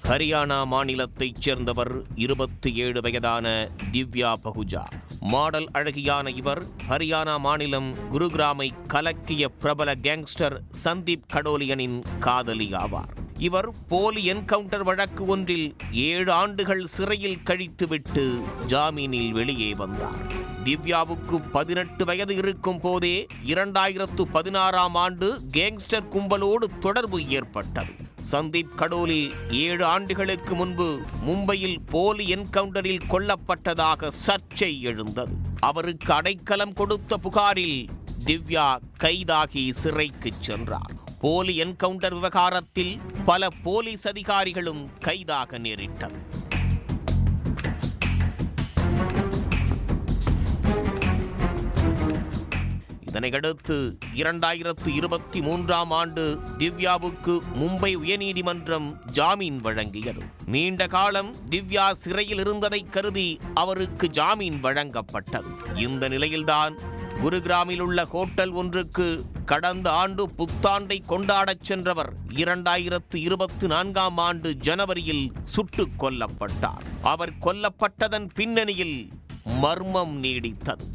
ஹரியானா மாநிலத்தைச் சேர்ந்தவர் 27 வயதான திவ்யா பகுஜா. மாடல் அழகியான இவர் ஹரியானா மாநிலம் குருகிராமை கலக்கிய பிரபல கேங்ஸ்டர் சந்தீப் கடோலியனின் காதலி ஆவார். இவர் போலி என்கவுண்டர் வழக்கு ஒன்றில் 7 ஆண்டுகள் சிறையில் கழித்துவிட்டு ஜாமீனில் வெளியே வந்தார். திவ்யாவுக்கு 18 வயது இருக்கும் போதே 2016ஆம் ஆண்டு கேங்ஸ்டர் கும்பலோடு தொடர்பு ஏற்பட்டது. சந்தீப் கடோலி 7 ஆண்டுகளுக்கு முன்பு மும்பையில் போலி என்கவுண்டரில் கொல்லப்பட்டதாக சர்ச்சை எழுந்தது. அவருக்கு அடைக்கலம் கொடுத்த புகாரில் திவ்யா கைதாகி சிறைக்கு சென்றார். போலி என்கவுண்டர் விவகாரத்தில் பல போலீஸ் அதிகாரிகளும் கைதாக நேரிட்டது. இதனையடுத்து 2023ஆம் ஆண்டு திவ்யாவுக்கு மும்பை உயர்நீதிமன்றம் ஜாமீன் வழங்கியது. நீண்ட காலம் திவ்யா சிறையில் இருந்ததை கருதி அவருக்கு ஜாமீன் வழங்கப்பட்டது. இந்த நிலையில்தான் குருகிராமில் உள்ள ஹோட்டல் ஒன்றுக்கு கடந்த ஆண்டு புத்தாண்டை கொண்டாடச் சென்றவர் 2024ஆம் ஆண்டு ஜனவரியில் சுட்டுக் கொல்லப்பட்டார். அவர் கொல்லப்பட்டதன் பின்னணியில் மர்மம் நீடித்தது.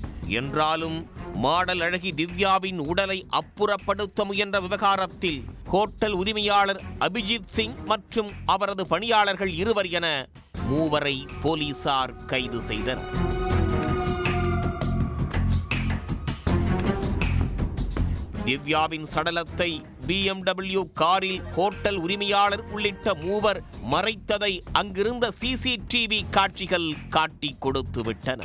என்றாலும் மாடல் அழகி திவ்யாவின் உடலை அப்புறப்படுத்த முயன்ற விவகாரத்தில் ஹோட்டல் உரிமையாளர் அபிஜித் சிங் மற்றும் அவரது பணியாளர்கள் 2 என 3 போலீசார் கைது செய்தனர். திவ்யாவின் சடலத்தை BMW காரில் ஹோட்டல் உரிமையாளர் உள்ளிட்ட 3 மறைத்ததை அங்கிருந்த CCTV காட்சிகள் காட்டி கொடுத்து விட்டன.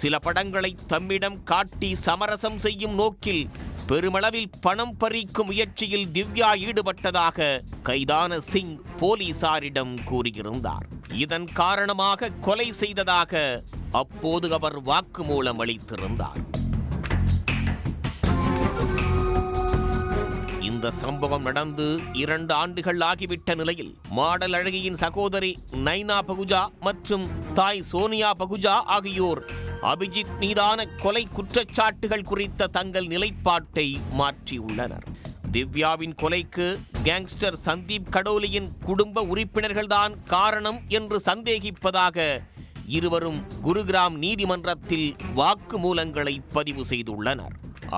சில படங்களை தம்மிடம் காட்டி சமரசம் செய்யும் நோக்கில் பெருமளவில் பணம் பறிக்கும் முயற்சியில் திவ்யா ஈடுபட்டதாக கைதான சிங் போலீசாரிடம் கூறியிருந்தார். இதன் காரணமாக கொலை செய்ததாக அப்போது அவர் வாக்குமூலம் அளித்திருந்தார். இந்த சம்பவம் நடந்து 2 ஆண்டுகள் ஆகிவிட்ட நிலையில் மாடல் அழகியின் சகோதரி நைனா பகுஜா மற்றும் தாய் சோனியா பகுஜா ஆகியோர் அபிஜித் மீதான கொலை குற்றச்சாட்டுகள் குறித்த தங்கள் நிலைப்பாட்டை மாற்றியுள்ளனர். திவ்யாவின் கொலைக்கு கேங்ஸ்டர் சந்தீப் கடோலியின் குடும்ப உறுப்பினர்கள்தான் காரணம் என்று சந்தேகிப்பதாக இருவரும் குருகிராம் நீதிமன்றத்தில் வாக்குமூலங்களை பதிவு செய்துள்ளனர்.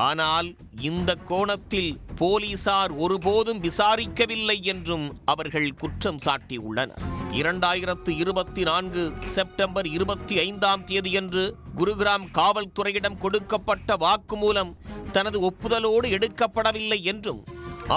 ஆனால் இந்த கோணத்தில் போலீசார் ஒருபோதும் விசாரிக்கவில்லை என்றும் அவர்கள் குற்றம் சாட்டியுள்ளனர். 2024 செப்டம்பர் 25ஆம் தேதியன்று குருகிராம் காவல்துறையிடம் கொடுக்கப்பட்ட வாக்குமூலம் தனது ஒப்புதலோடு எடுக்கப்படவில்லை என்றும்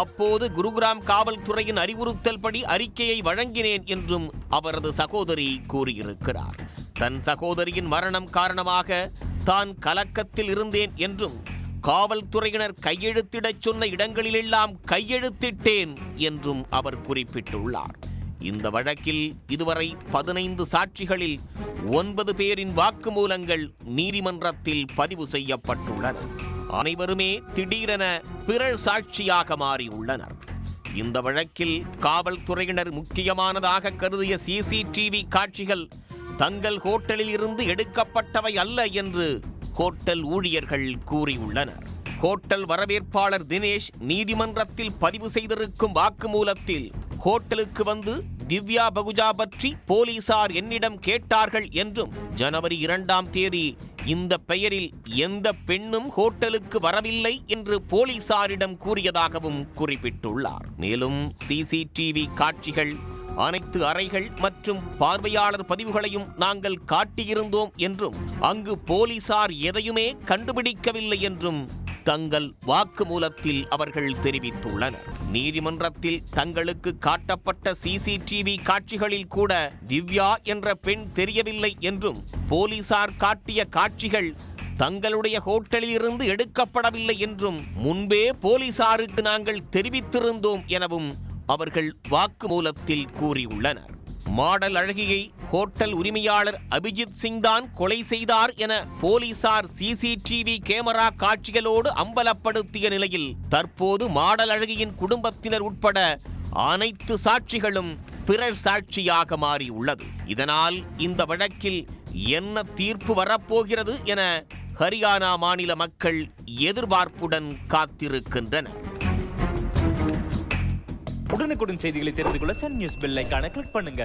அப்போது குருகிராம் காவல்துறையின் அறிவுறுத்தல் படி அறிக்கையை வழங்கினேன் என்றும் அவரது சகோதரி கூறியிருக்கிறார். தன் சகோதரியின் மரணம் காரணமாக தான் கலக்கத்தில் இருந்தேன் என்றும் காவல்துறையினர் கையெழுத்திடச் சொன்ன இடங்களிலெல்லாம் கையெழுத்திட்டேன் என்றும் அவர் குறிப்பிட்டுள்ளார். இந்த வழக்கில் இதுவரை 15 சாட்சிகளில் 9 பேரின் வாக்குமூலங்கள் நீதிமன்றத்தில் பதிவு செய்யப்பட்டுள்ளன. அனைவருமே திடீரென பிறர் சாட்சியாக மாறியுள்ளனர். இந்த வழக்கில் காவல்துறையினர் முக்கியமானதாக கருதிய CCTV காட்சிகள் தங்கள் ஹோட்டலில் இருந்து எடுக்கப்பட்டவை அல்ல என்று ஹோட்டல் ஊழியர்கள் கூறியுள்ளனர். ஹோட்டல் வரவேற்பாளர் தினேஷ் நீதிமன்றத்தில் பதிவு செய்திருக்கும் வாக்குமூலத்தில் ஹோட்டலுக்கு வந்து திவ்யா பகுஜா பற்றி போலீசார் என்னிடம் கேட்டார்கள் என்றும் ஜனவரி 2ஆம் தேதி இந்த பெயரில் எந்த பெண்ணும் ஹோட்டலுக்கு வரவில்லை என்று போலீசாரிடம் கூறியதாகவும் குறிப்பிட்டுள்ளார். மேலும் CCTV காட்சிகள் அனைத்து அறைகள் மற்றும் பார்வையாளர் பதிவுகளையும் நாங்கள் காட்டியிருந்தோம் என்றும் அங்கு போலீசார் எதையுமே கண்டுபிடிக்கவில்லை என்றும் தங்கள் வாக்குமூலத்தில் அவர்கள் தெரிவித்துள்ளனர். நீதிமன்றத்தில் தங்களுக்கு காட்டப்பட்ட CCTV காட்சிகளில் கூட திவ்யா என்ற பெண் தெரியவில்லை என்றும் போலீசார் காட்டிய காட்சிகள் தங்களுடைய ஹோட்டலில் இருந்து எடுக்கப்படவில்லை என்றும் முன்பே போலீசாருக்கு நாங்கள் தெரிவித்திருந்தோம் எனவும் அவர்கள் வாக்குமூலத்தில் கூறியுள்ளனர். மாடல் அழகியை ஹோட்டல் உரிமையாளர் அபிஜித் சிங் தான் கொலை செய்தார் என போலீசார் CCTV கேமரா காட்சிகளோடு அம்பலப்படுத்திய நிலையில் தற்போது மாடல் அழகியின் குடும்பத்தினர் உட்பட அனைத்து சாட்சிகளும் பிறர் சாட்சியாக மாறியுள்ளது. இதனால் இந்த வழக்கில் என்ன தீர்ப்பு வரப்போகிறது என ஹரியானா மாநில மக்கள் எதிர்பார்ப்புடன் காத்திருக்கின்றனர். உடனுக்குடன் செய்திகளை தெரிந்து கொள்ள சன் நியூஸ் பெல் ஐகானை கிளிக் பண்ணுங்க.